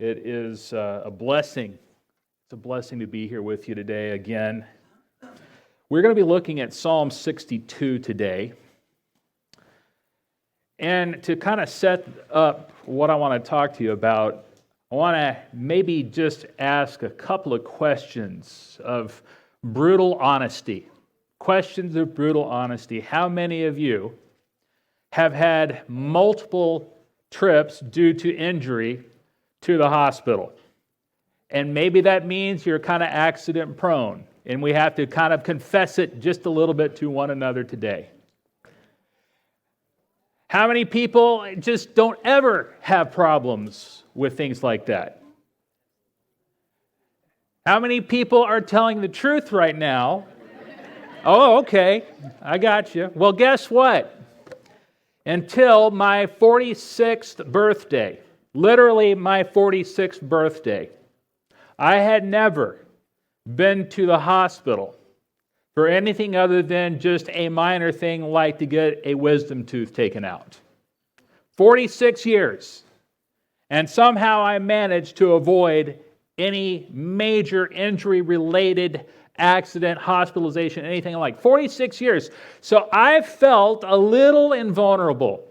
It is a blessing. It's a blessing to be here with you today again. We're going to be looking at Psalm 62 today. And to kind of set up what I want to talk to you about, I want to maybe just ask a couple of questions of brutal honesty. Questions of brutal honesty. How many of you have had multiple trips due to injury to the hospital? And maybe that means you're kind of accident prone, and we have to kind of confess it just a little bit to one another today. How many people just don't ever have problems with things like that? How many people are telling the truth right now? Oh, okay, I got you. Well, guess what? Until my 46th birthday, literally my 46th birthday, I had never been to the hospital for anything other than just a minor thing like to get a wisdom tooth taken out. 46 years. And somehow I managed to avoid any major injury-related accident, hospitalization, anything like 46 years. So I felt a little invulnerable.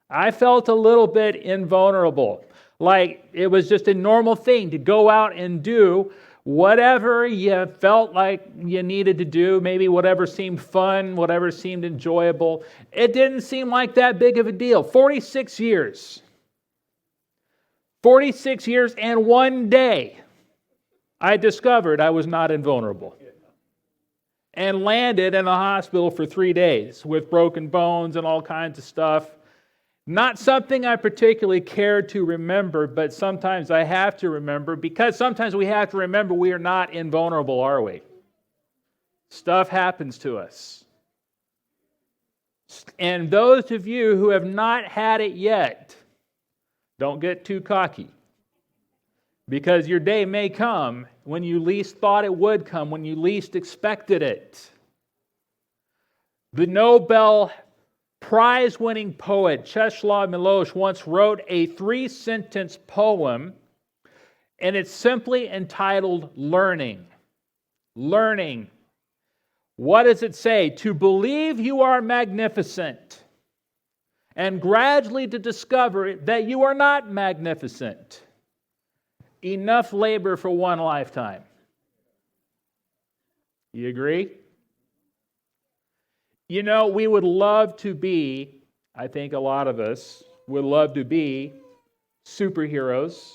I felt a little bit invulnerable. Like it was just a normal thing to go out and do whatever you felt like you needed to do, maybe whatever seemed fun, whatever seemed enjoyable. It didn't seem like that big of a deal. 46 years. 46 years and one day, I discovered I was not invulnerable. And landed in the hospital for 3 days with broken bones and all kinds of stuff. Not something I particularly care to remember, but sometimes I have to remember, because sometimes we have to remember we are not invulnerable, are we? Stuff happens to us. And those of you who have not had it yet, don't get too cocky, because your day may come when you least thought it would come, when you least expected it. The Nobel Prize-winning poet Czesław Miłosz once wrote a 3-sentence poem, and it's simply entitled Learning. Learning. What does it say? To believe you are magnificent, and gradually to discover that you are not magnificent. Enough labor for one lifetime. You agree? You know, we would love to be, I think a lot of us would love to be superheroes.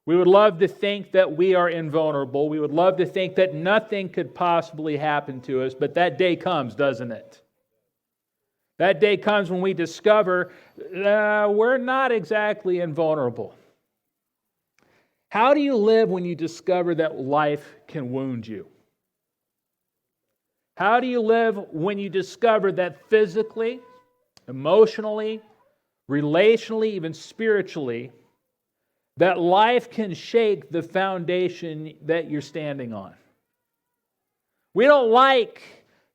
We would love to think that we are invulnerable. We would love to think that nothing could possibly happen to us, but that day comes, doesn't it? That day comes when we discover we're not exactly invulnerable. How do you live when you discover that life can wound you? How do you live when you discover that physically, emotionally, relationally, even spiritually, that life can shake the foundation that you're standing on? We don't like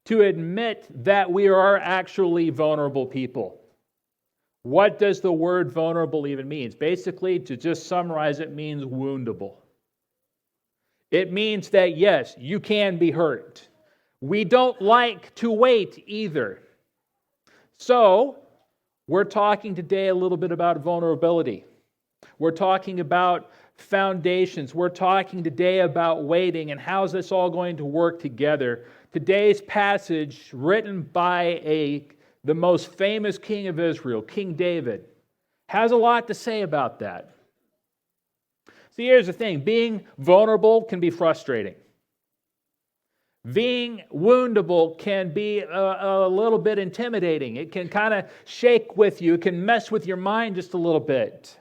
to admit that we are actually vulnerable people. What does the word vulnerable even mean? Basically, to just summarize, it means woundable. It means that, yes, you can be hurt. We don't like to wait either. So, we're talking today a little bit about vulnerability. We're talking about foundations. We're talking today about waiting and how's this all going to work together. Today's passage, written by the most famous king of Israel, King David, has a lot to say about that. See, here's the thing. Being vulnerable can be frustrating. Being woundable can be a little bit intimidating. It can kind of shake with you. It can mess with your mind just a little bit.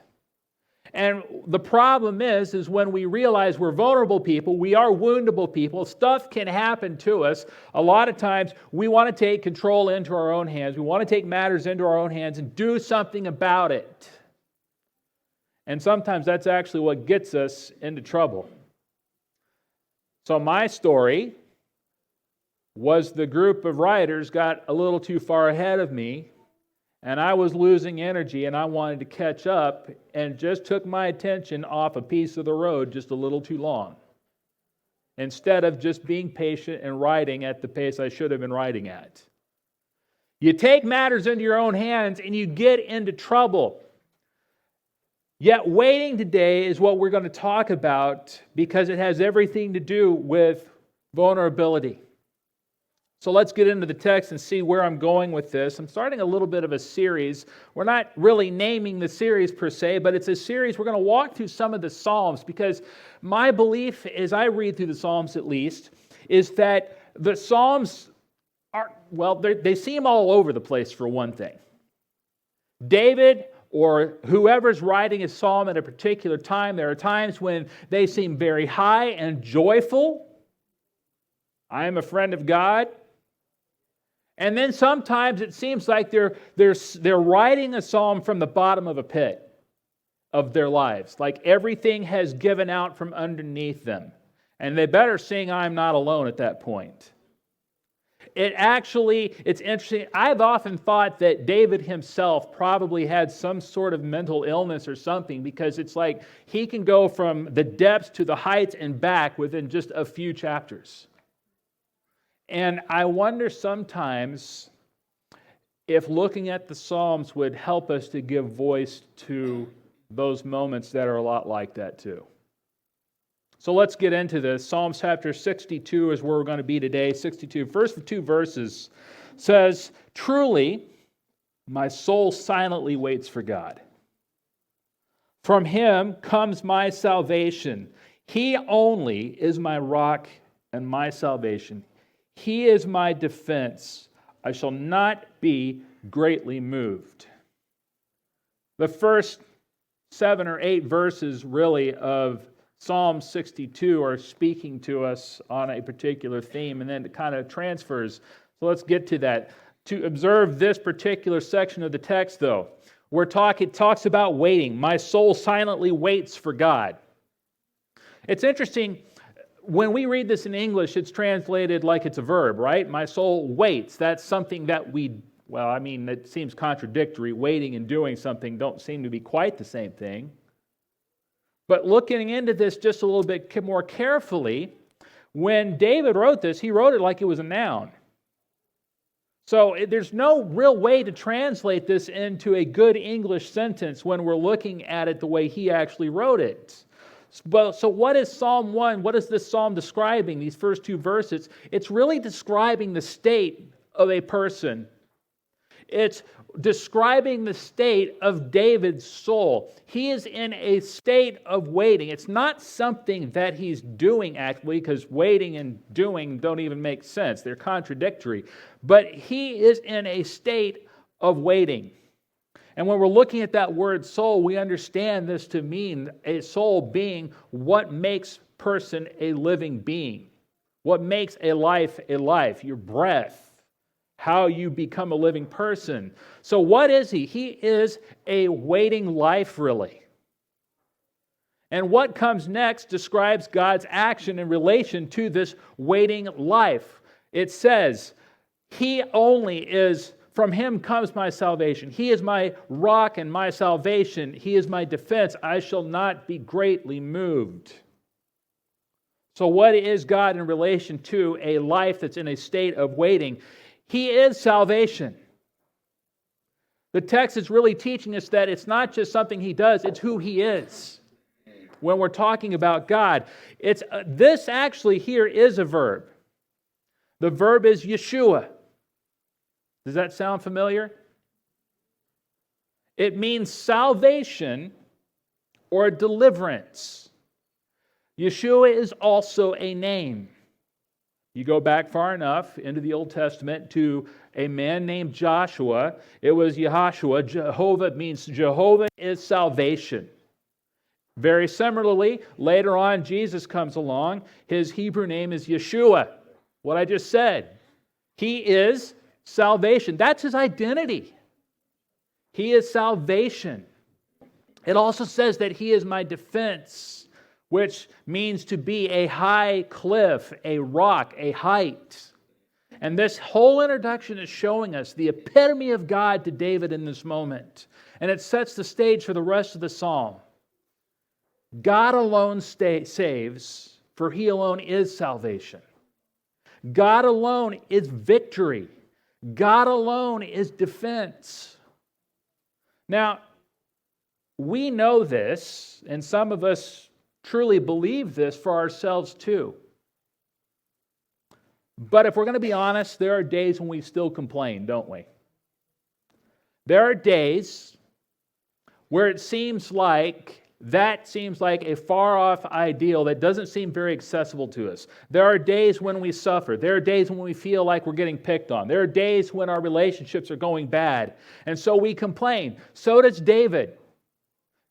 And the problem is when we realize we're vulnerable people, we are woundable people, stuff can happen to us. A lot of times we want to take control into our own hands. We want to take matters into our own hands and do something about it. And sometimes that's actually what gets us into trouble. So my story was the group of writers got a little too far ahead of me, and I was losing energy and I wanted to catch up and just took my attention off a piece of the road just a little too long, instead of just being patient and riding at the pace I should have been riding at. You take matters into your own hands and you get into trouble. Yet waiting today is what we're going to talk about because it has everything to do with vulnerability. So let's get into the text and see where I'm going with this. I'm starting a little bit of a series. We're not really naming the series per se, but it's a series. We're going to walk through some of the Psalms because my belief, as I read through the Psalms at least, is that the Psalms are, well, they seem all over the place for one thing. David or whoever's writing a psalm at a particular time, there are times when they seem very high and joyful. I am a friend of God. And then sometimes it seems like they're writing a psalm from the bottom of a pit of their lives. Like everything has given out from underneath them. And they better sing I'm Not Alone at that point. It's interesting. I've often thought that David himself probably had some sort of mental illness or something, because it's like he can go from the depths to the heights and back within just a few chapters. And I wonder sometimes if looking at the Psalms would help us to give voice to those moments that are a lot like that too. So let's get into this. Psalms chapter 62 is where we're going to be today. 62, first 2 verses says, "Truly, my soul silently waits for God. From Him comes my salvation. He only is my rock and my salvation. He is my defense. I shall not be greatly moved." The first 7 or 8 verses really of Psalm 62 are speaking to us on a particular theme, and then it kind of transfers. So let's get to that. To observe this particular section of the text, though, it talks about waiting. My soul silently waits for God. It's interesting. When we read this in English, it's translated like it's a verb, right? My soul waits. That's something that it seems contradictory. Waiting and doing something don't seem to be quite the same thing. But looking into this just a little bit more carefully, when David wrote this, he wrote it like it was a noun. So there's no real way to translate this into a good English sentence when we're looking at it the way he actually wrote it. So what is Psalm 1? What is this psalm describing, these first 2 verses? It's really describing the state of a person. It's describing the state of David's soul. He is in a state of waiting. It's not something that he's doing actually, because waiting and doing don't even make sense. They're contradictory. But he is in a state of waiting. And when we're looking at that word soul, we understand this to mean a soul being what makes person a living being. What makes a life, your breath, how you become a living person. So what is he? He is a waiting life, really. And what comes next describes God's action in relation to this waiting life. It says, He only is, from Him comes my salvation. He is my rock and my salvation. He is my defense. I shall not be greatly moved. So what is God in relation to a life that's in a state of waiting? He is salvation. The text is really teaching us that it's not just something He does, it's who He is. When we're talking about God, this actually here is a verb. The verb is Yeshua. Does that sound familiar? It means salvation or deliverance. Yeshua is also a name. You go back far enough into the Old Testament to a man named Joshua. It was Yahshua. Jehovah means Jehovah is salvation. Very similarly, later on, Jesus comes along. His Hebrew name is Yeshua. What I just said. He is salvation. That's His identity. He is salvation. It also says that He is my defense, which means to be a high cliff, a rock, a height. And this whole introduction is showing us the epitome of God to David in this moment. And it sets the stage for the rest of the psalm. God alone saves, for He alone is salvation. God alone is victory. God alone is defense. Now, we know this, and some of us truly believe this for ourselves too. But if we're going to be honest, there are days when we still complain, don't we? There are days where it seems like a far-off ideal that doesn't seem very accessible to us. There are days when we suffer. There are days when we feel like we're getting picked on. There are days when our relationships are going bad. And so we complain. So does David.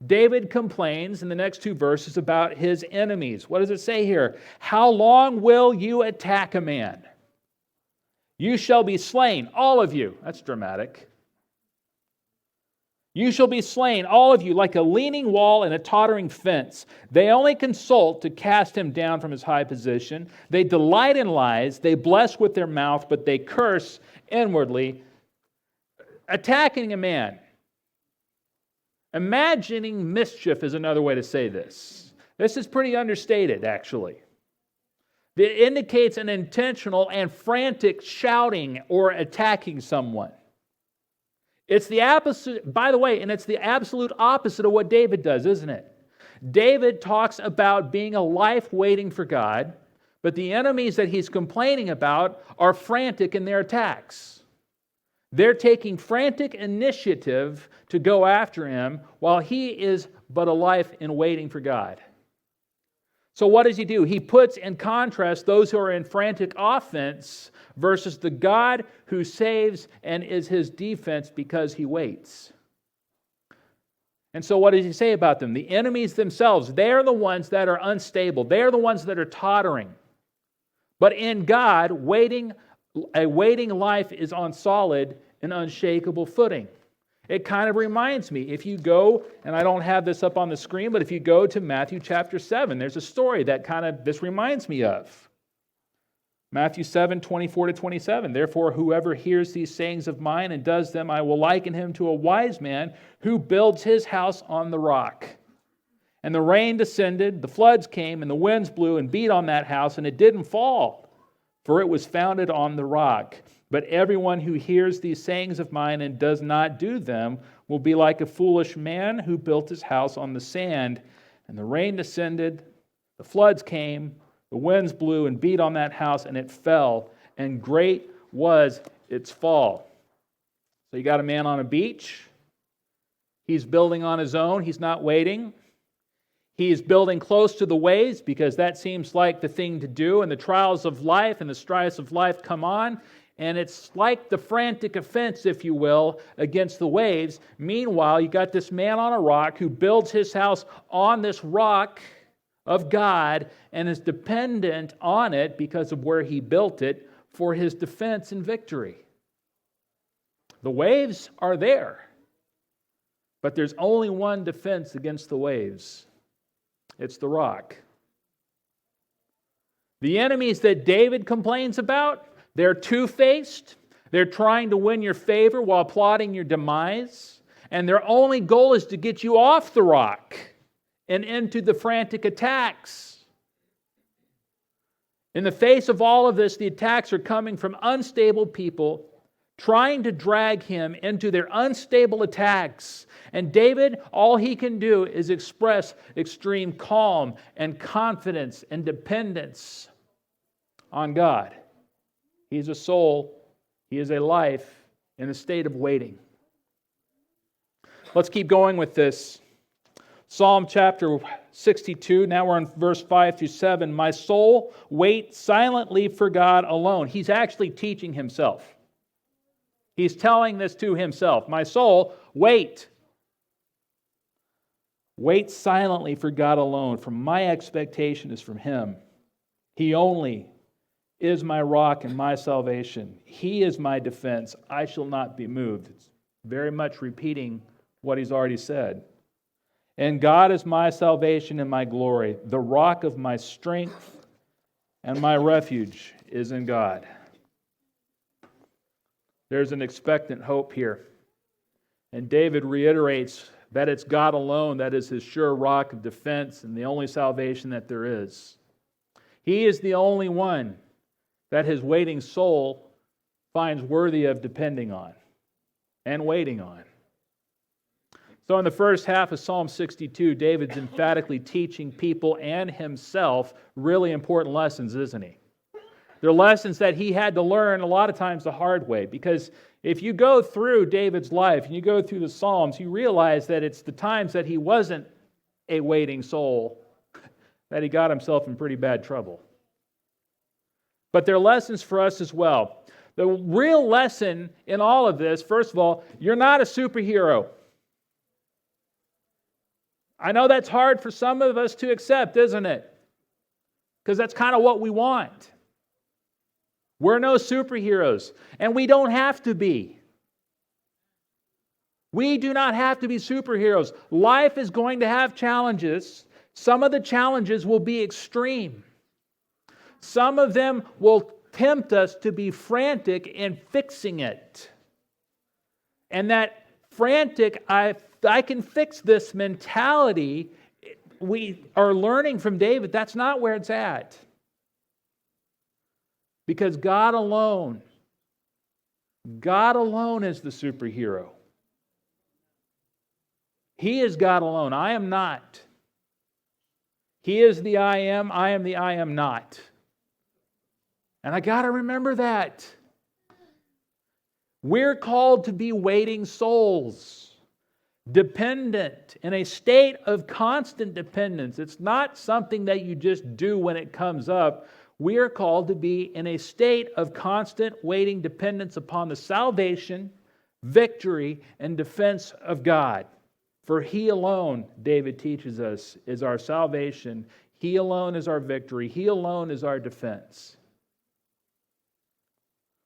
David complains in the next two verses about his enemies. What does it say here? How long will you attack a man? You shall be slain, all of you. That's dramatic. You shall be slain, all of you, like a leaning wall and a tottering fence. They only consult to cast him down from his high position. They delight in lies. They bless with their mouth, but they curse inwardly. Attacking a man. Imagining mischief is another way to say this. This is pretty understated, actually. It indicates an intentional and frantic shouting or attacking someone. It's the opposite, by the way, and it's the absolute opposite of what David does, isn't it? David talks about being a life waiting for God, but the enemies that he's complaining about are frantic in their attacks. They're taking frantic initiative to go after him while he is but a life in waiting for God. So what does he do? He puts in contrast those who are in frantic offense versus the God who saves and is his defense because he waits. And so what does he say about them? The enemies themselves, they're the ones that are unstable. They're the ones that are tottering. But in God, a waiting life is on solid and unshakable footing. It kind of reminds me, if you go, and I don't have this up on the screen, but if you go to Matthew chapter 7, there's a story that this reminds me of. Matthew 7, 24 to 27. Therefore, whoever hears these sayings of mine and does them, I will liken him to a wise man who builds his house on the rock. And the rain descended, the floods came, and the winds blew and beat on that house, and it didn't fall, for it was founded on the rock. But everyone who hears these sayings of mine and does not do them will be like a foolish man who built his house on the sand. And the rain descended, the floods came, the winds blew and beat on that house, and it fell, and great was its fall. So you got a man on a beach. He's building on his own. He's not waiting. He's building close to the waves because that seems like the thing to do, and the trials of life and the strifes of life come on. And it's like the frantic offense, if you will, against the waves. Meanwhile, you got this man on a rock who builds his house on this rock of God and is dependent on it because of where he built it for his defense and victory. The waves are there, but there's only one defense against the waves. It's the rock. The enemies that David complains about, they're two-faced. They're trying to win your favor while plotting your demise. And their only goal is to get you off the rock and into the frantic attacks. In the face of all of this, the attacks are coming from unstable people trying to drag him into their unstable attacks. And David, all he can do is express extreme calm and confidence and dependence on God. He's a soul, he is a life in a state of waiting. Let's keep going with this. Psalm chapter 62, now we're on verse 5 through 7. My soul, wait silently for God alone. He's actually teaching himself. He's telling this to himself. My soul, wait. Wait silently for God alone, for my expectation is from Him. He only is my rock and my salvation. He is my defense. I shall not be moved. It's very much repeating what he's already said. And God is my salvation and my glory. The rock of my strength and my refuge is in God. There's an expectant hope here. And David reiterates that it's God alone that is his sure rock of defense and the only salvation that there is. He is the only one that his waiting soul finds worthy of depending on and waiting on. So in the first half of Psalm 62, David's emphatically teaching people and himself really important lessons, isn't he? They're lessons that he had to learn a lot of times the hard way, because if you go through David's life and you go through the Psalms, you realize that it's the times that he wasn't a waiting soul that he got himself in pretty bad trouble. But they're lessons for us as well. The real lesson in all of this, first of all, you're not a superhero. I know that's hard for some of us to accept, isn't it? Because that's kind of what we want. We're no superheroes, and we don't have to be. We do not have to be superheroes. Life is going to have challenges. Some of the challenges will be extreme. Some of them will tempt us to be frantic in fixing it. And that frantic, I can fix this mentality, we are learning from David, that's not where it's at. Because God alone is the superhero. He is God alone. I am not. He is the I am the I am not. And I got to remember that. We're called to be waiting souls, dependent, in a state of constant dependence. It's not something that you just do when it comes up. We are called to be in a state of constant waiting dependence upon the salvation, victory, and defense of God. For He alone, David teaches us, is our salvation. He alone is our victory. He alone is our defense.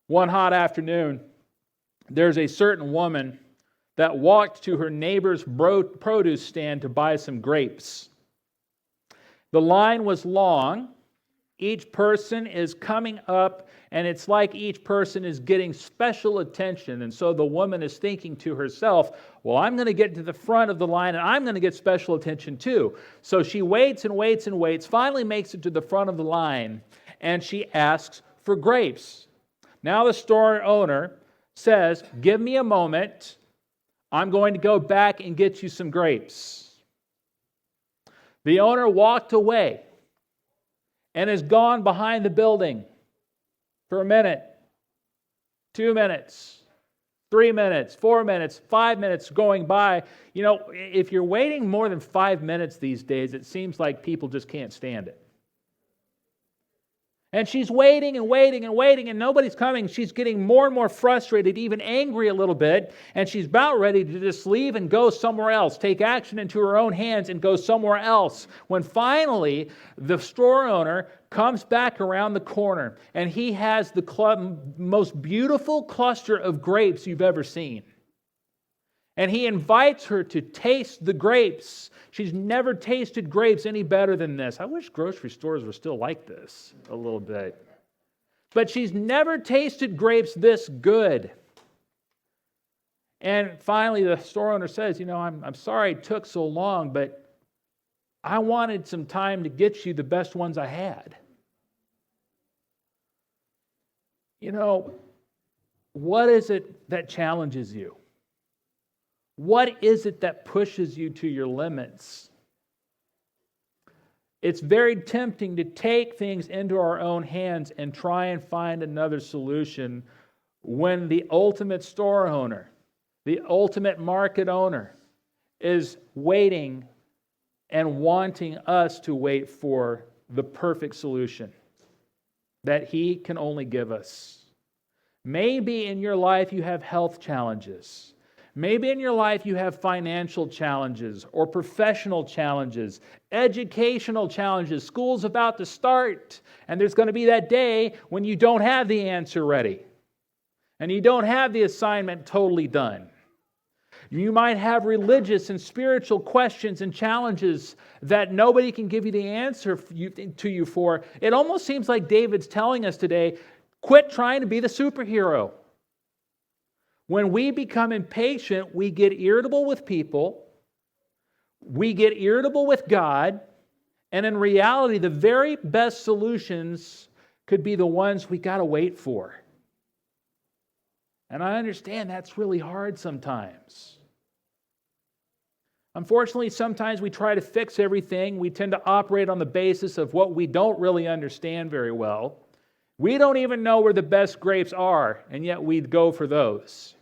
One hot afternoon, there's a certain woman that walked to her neighbor's produce stand to buy some grapes. The line was long. Each person is coming up, and it's like each person is getting special attention. And so the woman is thinking to herself, well, I'm going to get to the front of the line, and I'm going to get special attention too. So she waits and waits and waits, finally makes it to the front of the line, and she asks for grapes. Now the store owner says, give me a moment. I'm going to go back and get you some grapes. The owner walked away and is gone behind the building for a minute, 2 minutes, 3 minutes, 4 minutes, 5 minutes going by. You know, if you're waiting more than 5 minutes these days, it seems like people just can't stand it. And she's waiting and waiting and waiting, and nobody's coming. She's getting more and more frustrated, even angry a little bit, and she's about ready to just leave and go somewhere else, take action into her own hands and go somewhere else. When finally the store owner comes back around the corner, and he has the most beautiful cluster of grapes you've ever seen. And he invites her to taste the grapes. She's never tasted grapes any better than this. I wish grocery stores were still like this a little bit. But she's never tasted grapes this good. And finally, the store owner says, I'm sorry it took so long, but I wanted some time to get you the best ones I had. What is it that challenges you? What is it that pushes you to your limits? It's very tempting to take things into our own hands and try and find another solution when the ultimate store owner, the ultimate market owner, is waiting and wanting us to wait for the perfect solution that He can only give us. Maybe in your life you have health challenges. Maybe in your life you have financial challenges or professional challenges, educational challenges. School's about to start, and there's going to be that day when you don't have the answer ready and you don't have the assignment totally done. You might have religious and spiritual questions and challenges that nobody can give you the answer to you for. It almost seems like David's telling us today, quit trying to be the superhero. When we become impatient, we get irritable with people, we get irritable with God, and in reality, the very best solutions could be the ones we got to wait for. And I understand that's really hard sometimes. Unfortunately, sometimes we try to fix everything. We tend to operate on the basis of what we don't really understand very well. We don't even know where the best grapes are, and yet we go for those.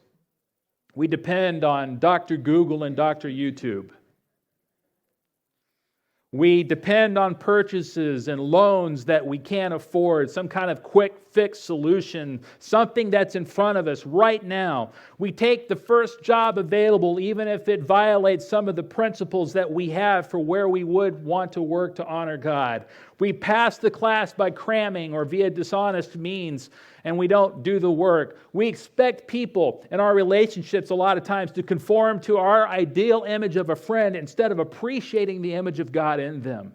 We depend on Dr. Google and Dr. YouTube. We depend on purchases and loans that we can't afford, some kind of quick fix solution, something that's in front of us right now. We take the first job available, even if it violates some of the principles that we have for where we would want to work to honor God. We pass the class by cramming or via dishonest means, and we don't do the work. We expect people in our relationships a lot of times to conform to our ideal image of a friend instead of appreciating the image of God in them.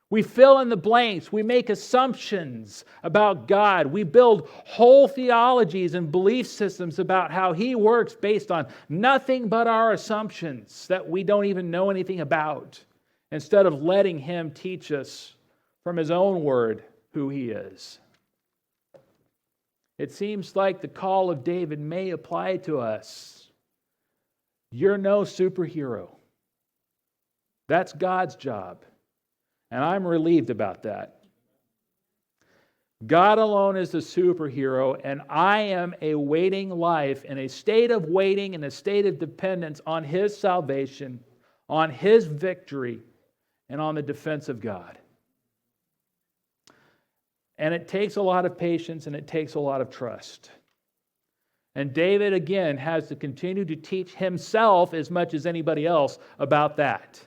We fill in the blanks. We make assumptions about God. We build whole theologies and belief systems about how He works based on nothing but our assumptions that we don't even know anything about, instead of letting Him teach us from His own word who He is. It seems like the call of David may apply to us. You're no superhero. That's God's job. And I'm relieved about that. God alone is the superhero, and I am a waiting life in a state of waiting and a state of dependence on His salvation, on His victory, and on the defense of God. And it takes a lot of patience and it takes a lot of trust. And David, again, has to continue to teach himself as much as anybody else about that.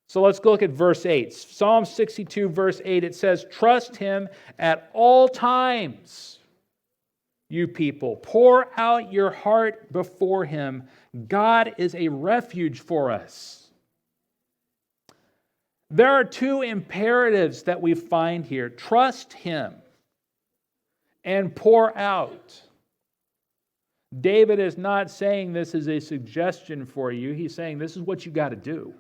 So let's look at verse 8. Psalm 62, verse 8, it says, "Trust Him at all times, you people. Pour out your heart before Him. God is a refuge for us." There are two imperatives that we find here. Trust Him and pour out. David is not saying this is a suggestion for you. He's saying this is what you got to do.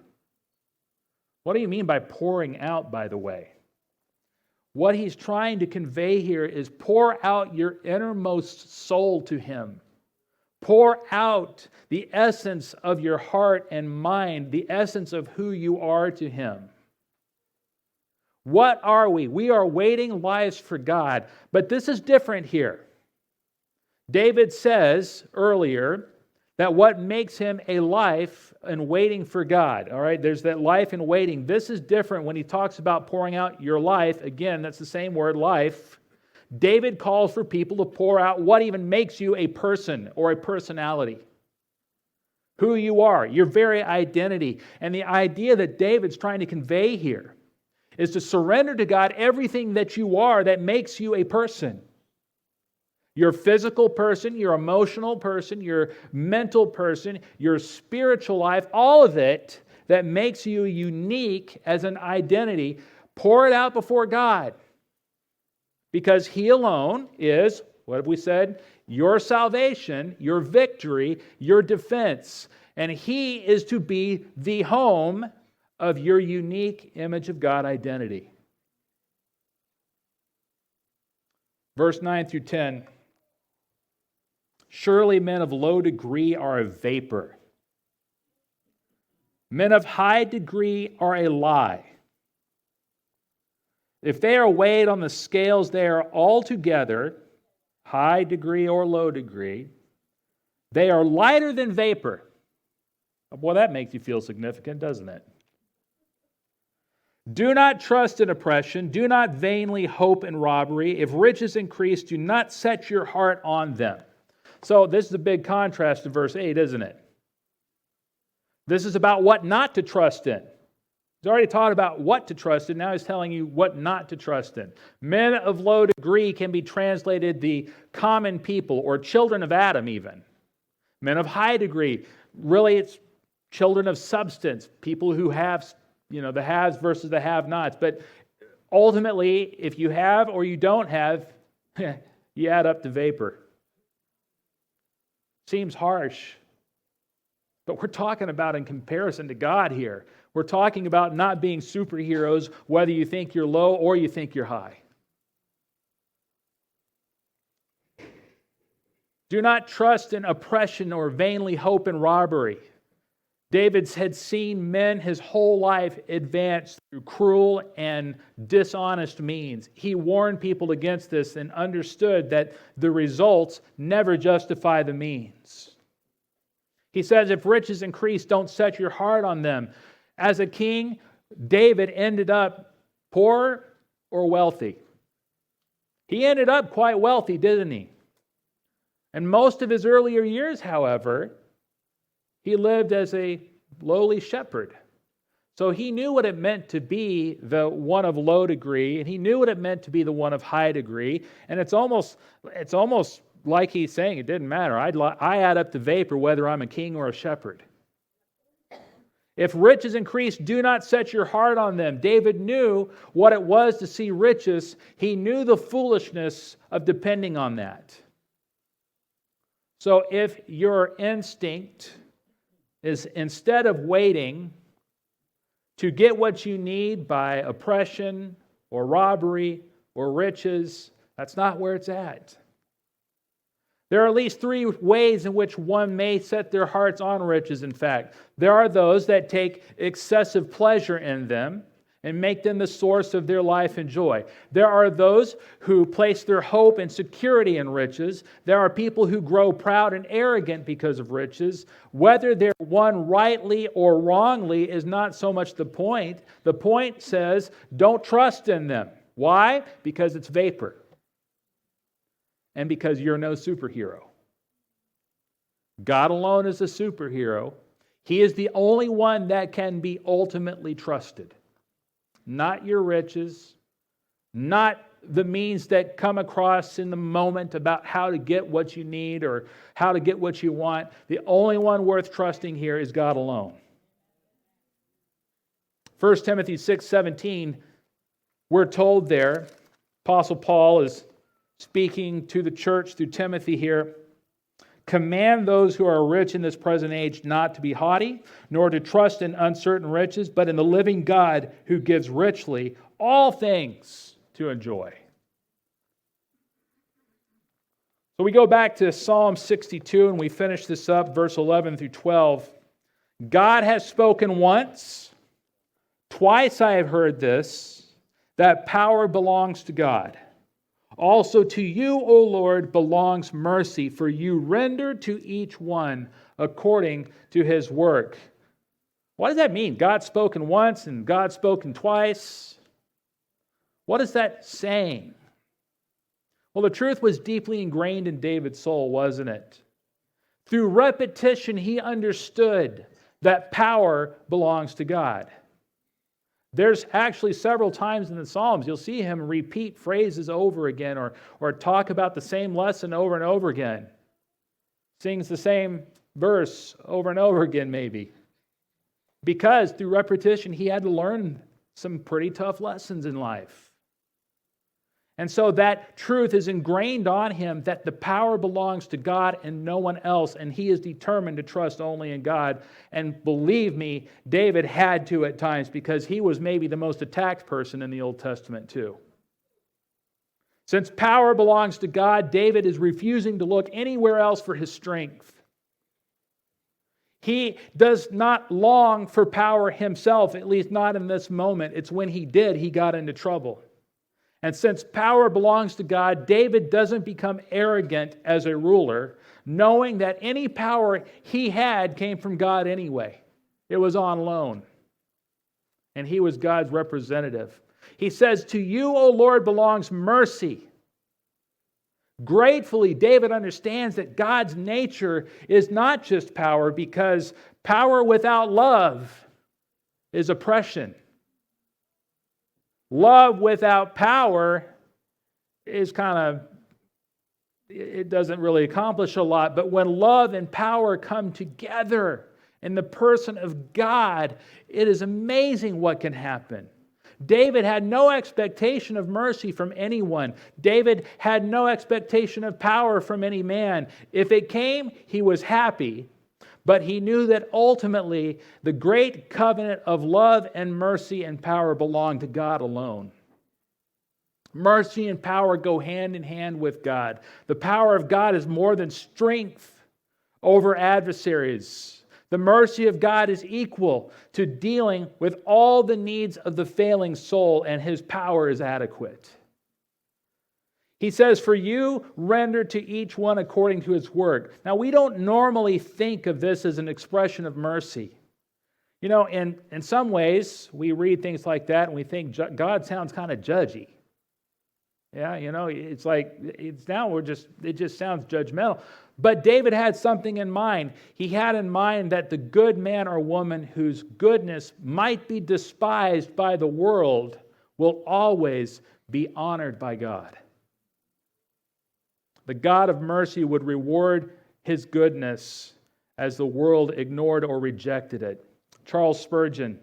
What do you mean by pouring out, by the way? What he's trying to convey here is pour out your innermost soul to Him. Pour out the essence of your heart and mind, the essence of who you are to Him. What are we? We are waiting lives for God. But this is different here. David says earlier that what makes him a life in waiting for God. All right, there's that life in waiting. This is different when he talks about pouring out your life. Again, that's the same word, life. David calls for people to pour out what even makes you a person or a personality. Who you are, your very identity. And the idea that David's trying to convey here is to surrender to God everything that you are that makes you a person. Your physical person, your emotional person, your mental person, your spiritual life, all of it that makes you unique as an identity, pour it out before God. Because He alone is, what have we said? Your salvation, your victory, your defense. And He is to be the home of your unique image of God identity. Verse 9 through 10. "Surely men of low degree are a vapor. Men of high degree are a lie. If they are weighed on the scales, they are altogether, high degree or low degree, they are lighter than vapor." Boy, that makes you feel significant, doesn't it? "Do not trust in oppression. Do not vainly hope in robbery. If riches increase, do not set your heart on them." So this is a big contrast to verse 8, isn't it? This is about what not to trust in. He's already taught about what to trust in. Now he's telling you what not to trust in. Men of low degree can be translated the common people or children of Adam even. Men of high degree, really it's children of substance, people who have, the haves versus the have-nots. But ultimately, if you have or you don't have, you add up to vapor. seems harsh. But we're talking about in comparison to God here. We're talking about not being superheroes, whether you think you're low or you think you're high. Do not trust in oppression or vainly hope in robbery. David had seen men his whole life advance through cruel and dishonest means. He warned people against this and understood that the results never justify the means. He says, if riches increase, don't set your heart on them. As a king, David ended up poor or wealthy. He ended up quite wealthy, didn't he? And most of his earlier years, however, he lived as a lowly shepherd. So he knew what it meant to be the one of low degree, and he knew what it meant to be the one of high degree. And it's almost like he's saying it didn't matter. I add up the vapor whether I'm a king or a shepherd. If riches increase, do not set your heart on them. David knew what it was to see riches. He knew the foolishness of depending on that. So if your instinct is, instead of waiting to get what you need by oppression or robbery or riches, that's not where it's at. There are at least three ways in which one may set their hearts on riches, in fact. There are those that take excessive pleasure in them and make them the source of their life and joy. There are those who place their hope and security in riches. There are people who grow proud and arrogant because of riches. Whether they're won rightly or wrongly is not so much the point. The point says, don't trust in them. Why? Because it's vapor. And because you're no superhero. God alone is a superhero. He is the only one that can be ultimately trusted. Not your riches, not the means that come across in the moment about how to get what you need or how to get what you want. The only one worth trusting here is God alone. 1 Timothy 6:17, we're told there, Apostle Paul is speaking to the church through Timothy here, command those who are rich in this present age not to be haughty, nor to trust in uncertain riches, but in the living God who gives richly all things to enjoy. So we go back to Psalm 62 and we finish this up, verse 11 through 12. God has spoken once, twice I have heard this, that power belongs to God. Also to you, O Lord, belongs mercy, for you render to each one according to his work. What does that mean? God spoken once and God spoken twice? What is that saying? Well, the truth was deeply ingrained in David's soul, wasn't it? Through repetition, he understood that power belongs to God. There's actually several times in the Psalms you'll see him repeat phrases over again or talk about the same lesson over and over again. Sings the same verse over and over again maybe. Because through repetition he had to learn some pretty tough lessons in life. And so that truth is ingrained on him that the power belongs to God and no one else, and he is determined to trust only in God. And believe me, David had to at times because he was maybe the most attacked person in the Old Testament too. Since power belongs to God, David is refusing to look anywhere else for his strength. He does not long for power himself, at least not in this moment. It's when he did, he got into trouble. And since power belongs to God, David doesn't become arrogant as a ruler, knowing that any power he had came from God anyway. It was on loan. And he was God's representative. He says, to you, O Lord, belongs mercy. Gratefully, David understands that God's nature is not just power, because power without love is oppression. Love without power is it doesn't really accomplish a lot. But when love and power come together in the person of God, it is amazing what can happen. David had no expectation of mercy from anyone. David had no expectation of power from any man. If it came, he was happy. But he knew that ultimately the great covenant of love and mercy and power belonged to God alone. Mercy and power go hand in hand with God. The power of God is more than strength over adversaries. The mercy of God is equal to dealing with all the needs of the failing soul, and His power is adequate. He says, "For you render to each one according to his work." Now, we don't normally think of this as an expression of mercy. You know, in some ways, we read things like that and we think God sounds kind of judgy. Yeah, you know, it's like, it just sounds judgmental. But David had something in mind. He had in mind that the good man or woman whose goodness might be despised by the world will always be honored by God. The God of mercy would reward His goodness as the world ignored or rejected it. Charles Spurgeon,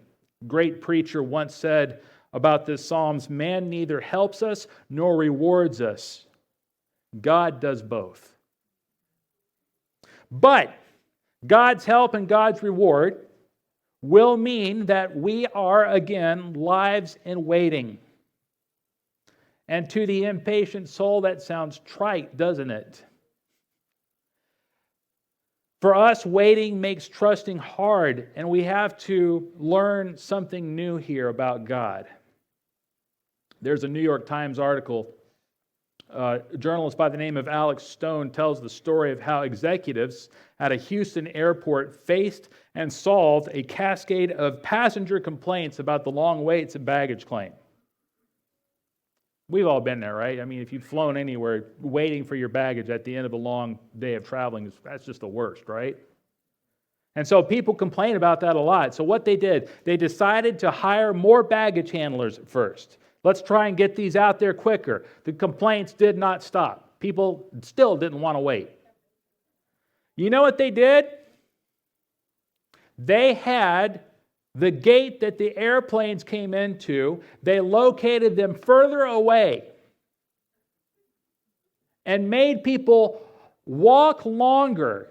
great preacher, once said about this Psalms, "Man neither helps us nor rewards us. God does both." But God's help and God's reward will mean that we are, again, lives in waiting. And to the impatient soul, that sounds trite, doesn't it? For us, waiting makes trusting hard, and we have to learn something new here about God. There's a New York Times article. A journalist by the name of Alex Stone tells the story of how executives at a Houston airport faced and solved a cascade of passenger complaints about the long waits and baggage claim. We've all been there, right? I mean, if you've flown anywhere, waiting for your baggage at the end of a long day of traveling, that's just the worst, right? And so people complain about that a lot. So what they did, they decided to hire more baggage handlers at first. Let's try and get these out there quicker. The complaints did not stop. People still didn't want to wait. You know what they did? They had the gate that the airplanes came into, they located them further away and made people walk longer.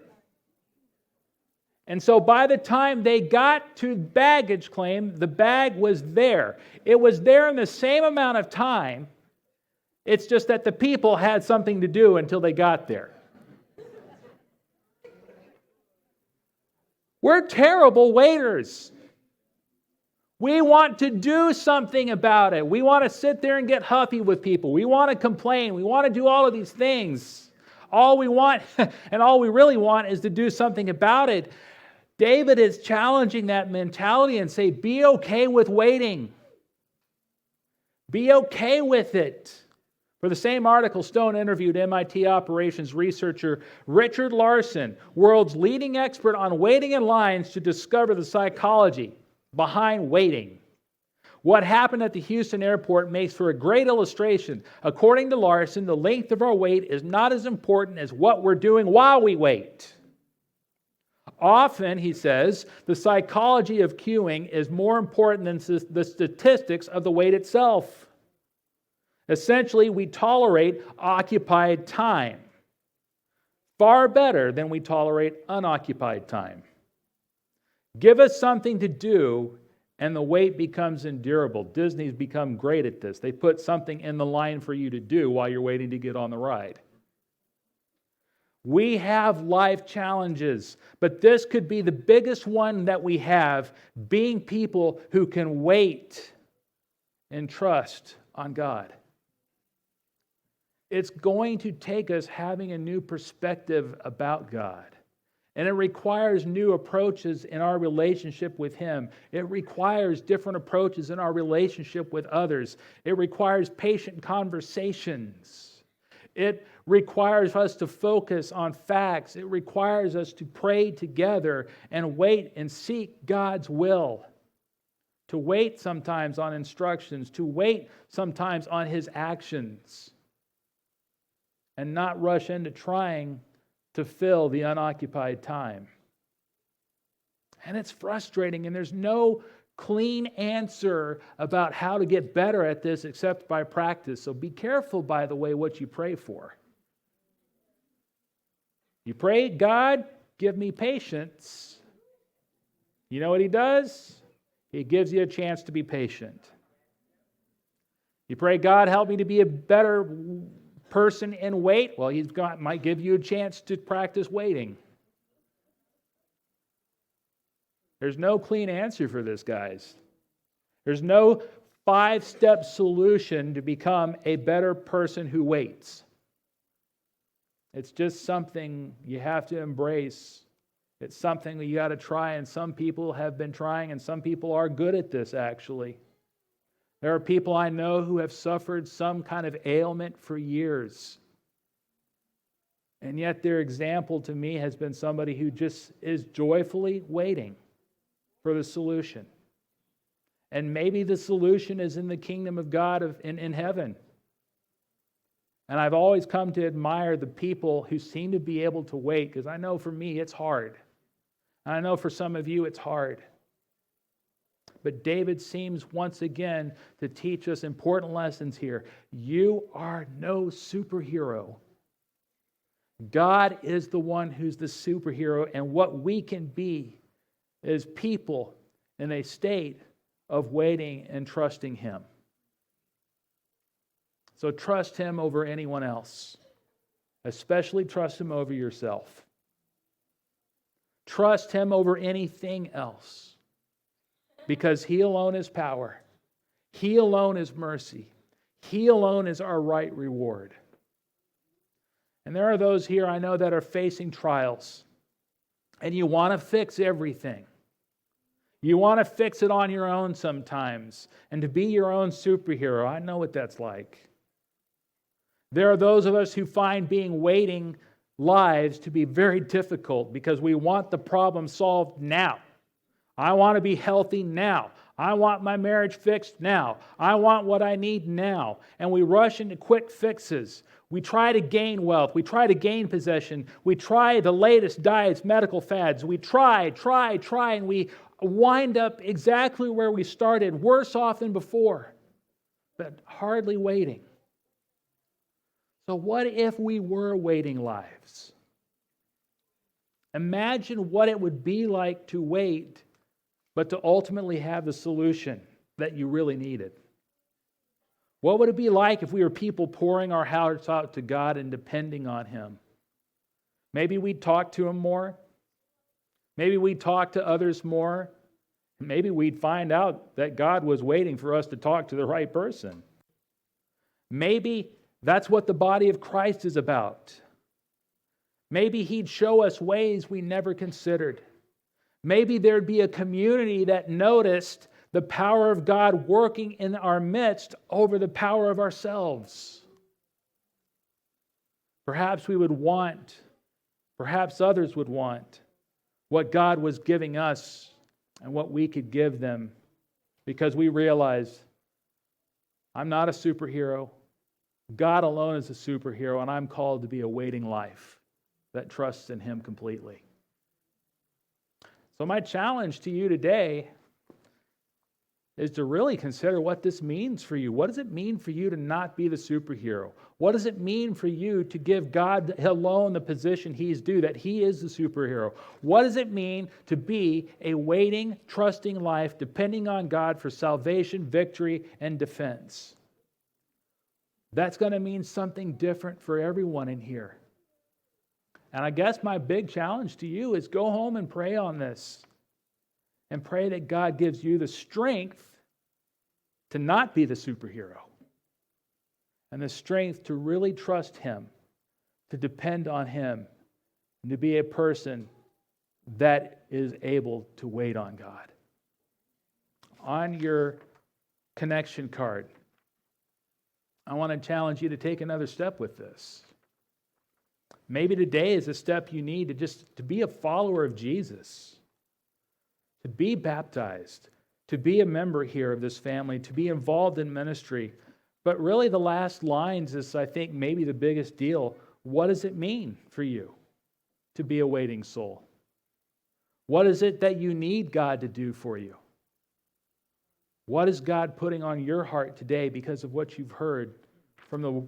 And so by the time they got to baggage claim, the bag was there. It was there in the same amount of time. It's just that the people had something to do until they got there. We're terrible waiters. We want to do something about it. We want to sit there and get huffy with people. We want to complain. We want to do all of these things. All we want, and all we really want, is to do something about it. David is challenging that mentality and say, be okay with waiting. Be okay with it. For the same article, Stone interviewed MIT operations researcher Richard Larson, world's leading expert on waiting in lines, to discover the psychology behind waiting. What happened at the Houston airport makes for a great illustration. According to Larson, the length of our wait is not as important as what we're doing while we wait. Often, he says, the psychology of queuing is more important than the statistics of the wait itself. Essentially, we tolerate occupied time far better than we tolerate unoccupied time. Give us something to do, and the wait becomes endurable. Disney's become great at this. They put something in the line for you to do while you're waiting to get on the ride. We have life challenges, but this could be the biggest one that we have, being people who can wait and trust on God. It's going to take us having a new perspective about God. And it requires new approaches in our relationship with Him. It requires different approaches in our relationship with others. It requires patient conversations. It requires us to focus on facts. It requires us to pray together and wait and seek God's will. To wait sometimes on instructions. To wait sometimes on His actions. And not rush into trying to fill the unoccupied time. And it's frustrating, and there's no clean answer about how to get better at this except by practice. So be careful, by the way, what you pray for. You pray, God, give me patience. You know what He does? He gives you a chance to be patient. You pray, God, help me to be a better person and wait. Well, might give you a chance to practice waiting. There's no clean answer for this, guys. There's no 5-step solution to become a better person who waits. It's just something you have to embrace. It's something that you got to try, and some people have been trying, and some people are good at this, actually. There are people I know who have suffered some kind of ailment for years. And yet their example to me has been somebody who just is joyfully waiting for the solution. And maybe the solution is in the kingdom of God in heaven. And I've always come to admire the people who seem to be able to wait, because I know for me it's hard. And I know for some of you it's hard. But David seems once again to teach us important lessons here. You are no superhero. God is the one who's the superhero, and what we can be is people in a state of waiting and trusting Him. So trust Him over anyone else. Especially trust Him over yourself. Trust Him over anything else. Because He alone is power. He alone is mercy. He alone is our right reward. And there are those here I know that are facing trials. And you want to fix everything. You want to fix it on your own sometimes. And to be your own superhero. I know what that's like. There are those of us who find being waiting lives to be very difficult because we want the problem solved now. I want to be healthy now. I want my marriage fixed now. I want what I need now. And we rush into quick fixes. We try to gain wealth. We try to gain possession. We try the latest diets, medical fads. We try, and we wind up exactly where we started, worse off than before, but hardly waiting. So what if we were waiting lives? Imagine what it would be like to wait, but to ultimately have the solution that you really needed. What would it be like if we were people pouring our hearts out to God and depending on Him? Maybe we'd talk to Him more. Maybe we'd talk to others more. Maybe we'd find out that God was waiting for us to talk to the right person. Maybe that's what the body of Christ is about. Maybe He'd show us ways we never considered. Maybe there'd be a community that noticed the power of God working in our midst over the power of ourselves. Perhaps we would want, perhaps others would want, what God was giving us and what we could give them, because we realize I'm not a superhero. God alone is a superhero, and I'm called to be a waiting life that trusts in Him completely. So my challenge to you today is to really consider what this means for you. What does it mean for you to not be the superhero? What does it mean for you to give God alone the position He's due, that He is the superhero? What does it mean to be a waiting, trusting life, depending on God for salvation, victory, and defense? That's going to mean something different for everyone in here. And I guess my big challenge to you is go home and pray on this. And pray that God gives you the strength to not be the superhero. And the strength to really trust Him, to depend on Him, and to be a person that is able to wait on God. On your connection card, I want to challenge you to take another step with this. Maybe today is a step you need to be a follower of Jesus, to be baptized, to be a member here of this family, to be involved in ministry. But really the last lines is, I think, maybe the biggest deal. What does it mean for you to be a waiting soul? What is it that you need God to do for you? What is God putting on your heart today because of what you've heard from the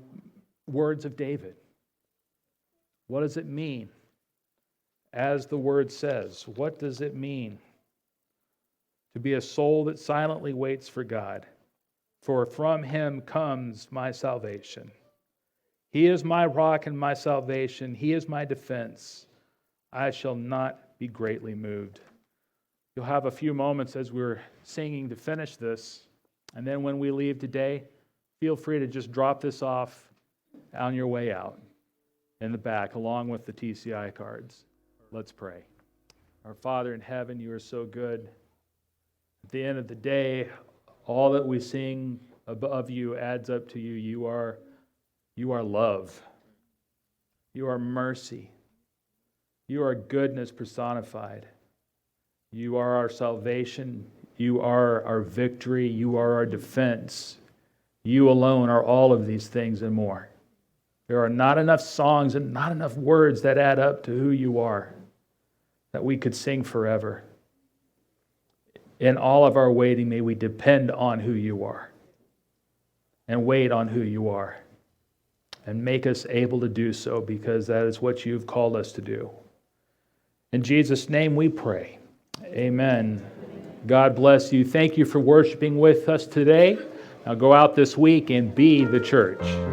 words of David? What does it mean? As the word says, what does it mean to be a soul that silently waits for God? For from him comes my salvation. He is my rock and my salvation. He is my defense. I shall not be greatly moved. You'll have a few moments as we're singing to finish this. And then when we leave today, feel free to just drop this off on your way out in the back, along with the TCI cards. Let's pray. Our Father in heaven, you are so good. At the end of the day, all that we sing above you adds up to you. You are love. You are mercy. You are goodness personified. You are our salvation. You are our victory. You are our defense. You alone are all of these things and more. There are not enough songs and not enough words that add up to who you are that we could sing forever. In all of our waiting, may we depend on who you are and wait on who you are and make us able to do so, because that is what you've called us to do. In Jesus' name we pray. Amen. God bless you. Thank you for worshiping with us today. Now go out this week and be the church.